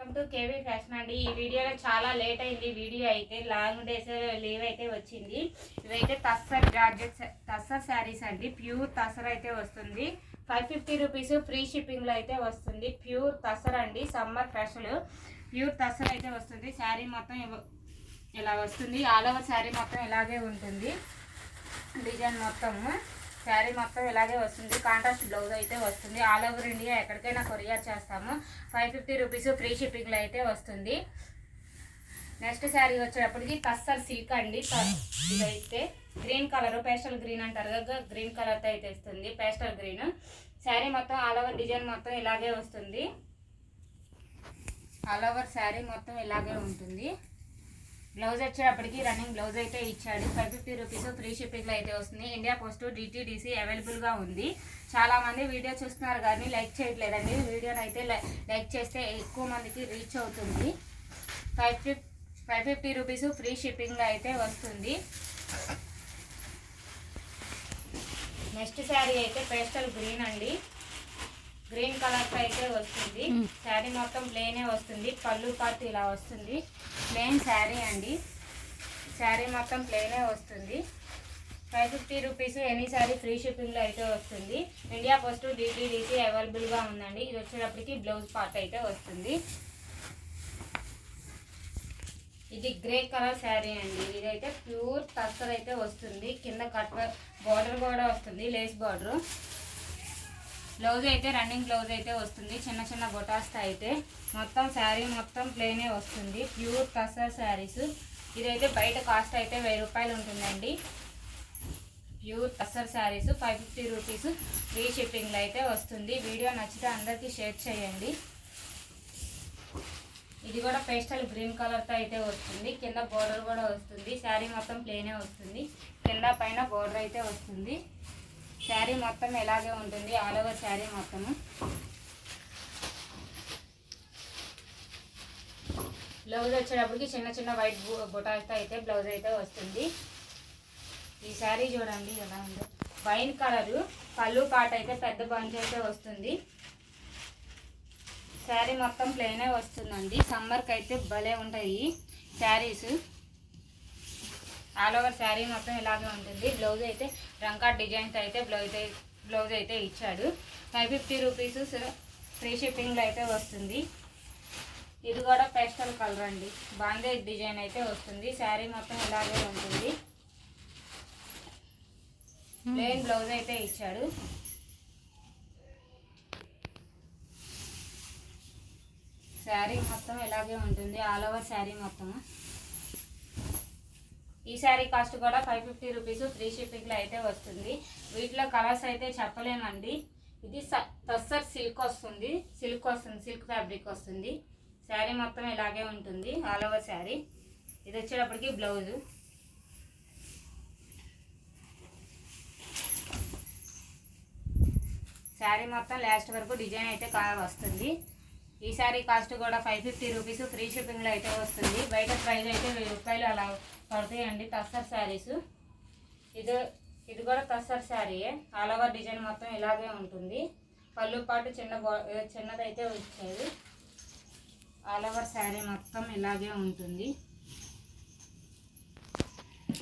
Welcome to KV fashion అండి. ఈ వీడియోలో చాలా లేట్ అయింది. వీడియో అయితే లాంగ్ డేస్ లీవ్ అయితే వచ్చింది. ఇవైతే తస్సర్ శారీస్ అండి. ప్యూర్ తస్సర్ అయితే వస్తుంది. 550 రూపీస్ ఫ్రీ షిప్పింగ్లో అయితే వస్తుంది. ప్యూర్ తస్సర్ అండి. సమ్మర్ ఫ్రెష్లు ప్యూర్ తస్సర్ అయితే వస్తుంది. శారీ మొత్తం ఇలా వస్తుంది. ఆల్ ఓవర్ శారీ మొత్తం ఇలాగే ఉంటుంది. డిజైన్ మొత్తము శారీ మొత్తం ఇలాగే వస్తుంది. కాంట్రాస్ట్ బ్లౌజ్ అయితే వస్తుంది. ఆల్ ఓవర్ ఇండియా ఎక్కడికైనా కొరియర్ చేస్తాము. 550 రూపీస్ ఫ్రీ షిప్పింగ్లో అయితే వస్తుంది. నెక్స్ట్ శారీ వచ్చేటప్పటికి తస్సర్ సిల్క్ అండి. ఇదైతే గ్రీన్ కలర్, పేస్టల్ గ్రీన్ అంటారు కదా, గ్రీన్ కలర్తో అయితే వస్తుంది. పేస్టల్ గ్రీన్ శారీ మొత్తం ఆల్ ఓవర్ డిజైన్ మొత్తం ఇలాగే వస్తుంది. ఆల్ ఓవర్ శారీ మొత్తం ఇలాగే ఉంటుంది. బ్లౌజ్ వచ్చేటప్పటికి రన్నింగ్ బ్లౌజ్ అయితే ఇచ్చాడు. 550 రూపీస్ ఫ్రీ షిప్పింగ్లో అయితే వస్తుంది. ఇండియా పోస్ట్ DTDC అవైలబుల్గా ఉంది. చాలామంది వీడియో చూస్తున్నారు కానీ లైక్ చేయట్లేదండి. వీడియోని అయితే లైక్ చేస్తే ఎక్కువ మందికి రీచ్ అవుతుంది. 550 రూపీస్ ఫ్రీ షిప్పింగ్లో అయితే వస్తుంది. నెక్స్ట్ శారీ అయితే పేస్టల్ గ్రీన్ అండి. గ్రీన్ కలర్తో అయితే వస్తుంది. శారీ మొత్తం ప్లెయినే వస్తుంది. పళ్ళు పార్ట్ ఇలా వస్తుంది. ప్లెయిన్ శారీ అండి. శారీ మొత్తం ప్లెయినే వస్తుంది. 550 రూపీస్ ఎనీ శారీ ఫ్రీ షిప్పింగ్లో అయితే వస్తుంది. ఇండియా పోస్ట్ DTDC అవైలబుల్గా ఉందండి. ఇది వచ్చేటప్పటికి బ్లౌజ్ పార్ట్ అయితే వస్తుంది. ఇది గ్రే కలర్ శారీ అండి. ఇదైతే ప్యూర్ తస్సర్ అయితే వస్తుంది. కింద కట్ బార్డర్ కూడా వస్తుంది, లేస్ బార్డర్. బ్లౌజ్ అయితే రన్నింగ్ బ్లౌజ్ అయితే వస్తుంది. చిన్న చిన్న బొటాస్తో అయితే మొత్తం శారీ మొత్తం ప్లెయినే వస్తుంది. ప్యూర్ తస్సర్ శారీస్. ఇదైతే బయట కాస్ట్ అయితే 1000 రూపాయలు ఉంటుందండి. Pure tussar saris 550 rupees free షిప్పింగ్లో అయితే వస్తుంది. వీడియో నచ్చితే అందరికీ షేర్ చేయండి. ఇది కూడా పేస్టల్ గ్రీన్ కలర్తో అయితే వస్తుంది. కింద బోర్డర్ కూడా వస్తుంది. శారీ మొత్తం ప్లెయినే వస్తుంది. కింద పైన బోర్డర్ అయితే వస్తుంది. శారీ మొత్తం ఇలాగే ఉంటుంది. ఆల్ ఓవర్ శారీ మొత్తము. బ్లౌజ్ వచ్చేటప్పటికి చిన్న చిన్న వైట్ బొటాస్తో అయితే బ్లౌజ్ అయితే వస్తుంది. ఈ శారీ చూడండి ఎలా ఉందో. వైన్ కలరు పళ్ళు పాట అయితే పెద్ద బంచ్ అయితే వస్తుంది. శారీ మొత్తం ప్లెయినే వస్తుందండి. సమ్మర్కి అయితే భలే ఉంటాయి శారీస్. ఆల్ ఓవర్ శారీ మొత్తం ఇలాగే ఉంటుంది. బ్లౌజ్ అయితే రంకా డిజైన్స్ అయితే బ్లౌజ్ అయితే ఇచ్చాడు. 550 రూపీస్ ఫ్రీ షిప్పింగ్లో అయితే వస్తుంది. ఇది కూడా పేస్టల్ కలర్ అండి. బాందేజ్ డిజైన్ అయితే వస్తుంది. శారీ మొత్తం ఇలాగే ఉంటుంది. ప్లెయిన్ బ్లౌజ్ అయితే ఇచ్చాడు. శారీ మొత్తం ఇలాగే ఉంటుంది. ఆల్ ఓవర్ శారీ మొత్తం. ఈ శారీ కాస్ట్ కూడా 550 రూపీస్ ఫ్రీ షిప్పింగ్లో అయితే వస్తుంది. వీటిలో కలర్స్ అయితే చెప్పలేనండి. ఇది తస్సర్ సిల్క్ వస్తుంది. సిల్క్ ఫ్యాబ్రిక్ వస్తుంది. శారీ మొత్తం ఇలాగే ఉంటుంది. All over sari. ఇది వచ్చేటప్పటికి బ్లౌజు. శారీ మొత్తం లాస్ట్ వరకు డిజైన్ అయితే వస్తుంది. ఈ శారీ కాస్ట్ కూడా 550 రూపీస్ ఫ్రీ షిప్పింగ్లో అయితే వస్తుంది. బయట ప్రైస్ అయితే 1000 రూపాయలు అలా పడతాయండి తస్సర్ శారీస్. ఇది కూడా తస్సర్ శారీయే. ఆల్ ఓవర్ డిజైన్ మొత్తం ఇలాగే ఉంటుంది. పళ్ళు పాటు చిన్నదైతే వచ్చేది. ఆల్ ఓవర్ శారీ మొత్తం ఇలాగే ఉంటుంది.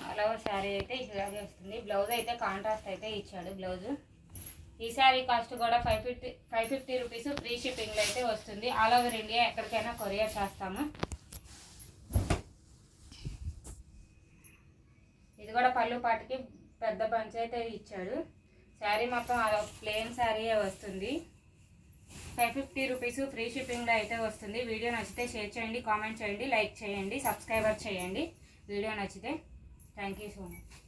ఆల్ ఓవర్ శారీ అయితే ఇలాగే వస్తుంది. బ్లౌజ్ అయితే కాంట్రాస్ట్ అయితే ఇచ్చాడు బ్లౌజు. ఈ శారీ కాస్ట్ కూడా 550 రూపీస్ ఫ్రీ షిప్పింగ్లో అయితే వస్తుంది. ఆల్ ఓవర్ ఇండియా ఎక్కడికైనా కొరియర్ చేస్తాము. ఇది కూడా పళ్ళు పాటికి పెద్ద బంచ్ అయితే ఇచ్చాడు. శారీ మొత్తం ప్లెయిన్ శారీ వస్తుంది. 550 రూపీస్ ఫ్రీ షిప్పింగ్లో అయితే వస్తుంది. వీడియో నచ్చితే షేర్ చేయండి, కామెంట్ చేయండి, లైక్ చేయండి, సబ్స్క్రైబర్ చేయండి. వీడియో నచ్చితే థ్యాంక్ యూ సో మచ్.